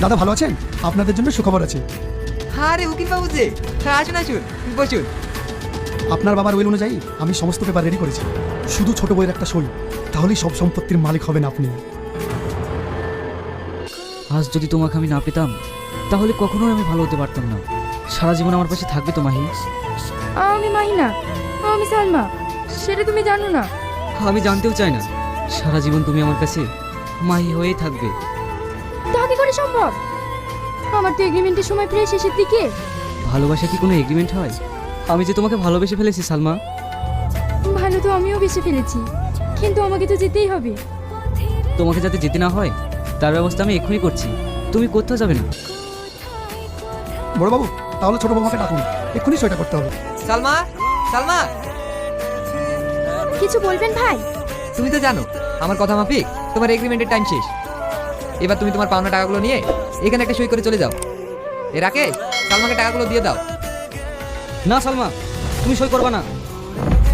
দাদা ভালো আছেন? আপনাদের জন্য সুখবর আছে। আরে উকিল বাবু যে, আসুন আসুন, বসুন। আপনার বাবার উইল অনুযায়ী আমি সমস্ত পেপার রেডি করেছি। শুধু ছোট বইয়ের একটা সই, তাহলেই সব সম্পত্তির মালিক হবেন আপনি। আজ যদি তোমাকে আমি না পেতাম তাহলে কখনোই আমি ভালো হতে পারতাম না। সারা জীবন আমার পাশে থাকবে তো মাহি? আমি মাহি না, আমি সালমা, সেটা তুমি জানো না। আমি জানতেও চাই না। সারা জীবন তুমি আমার কাছে মাহি হয়েই থাকবে। তা কি করে সম্ভব? আমার তো এগ্রিমেন্টের সময় প্রায় শেষের দিকে। ভালোবাসা কি কোনো এগ্রিমেন্ট হয়? আমি যে তোমাকে ভালোবেসে ফেলেছি সালমা। ভালো তো আমিও বেশি ফেলেছি, কিন্তু আমাকে তো যেতেই হবে। তোমাকে যাতে যেতে না হয় তার ব্যবস্থা আমি এক্ষুনি করছি। তুমি কোথাও যাবে না। বড়বাবু, তাহলে ছোট বৌমাকে ডাকুন, এক্ষুনি সইটা করতে হবে। সালমা, সালমা, কিছু বলবেন ভাই? তুমি তো জানো আমার কথা মাফিক তোমার এগ্রিমেন্টের টাইম শেষ। এবার তুমি তোমার পাওনা টাকাগুলো নিয়ে এখানে একটা সই করে চলে যাও। রাকেশ, সালমাকে টাকাগুলো দিয়ে দাও। না সালমা, তুমি সই করবা না।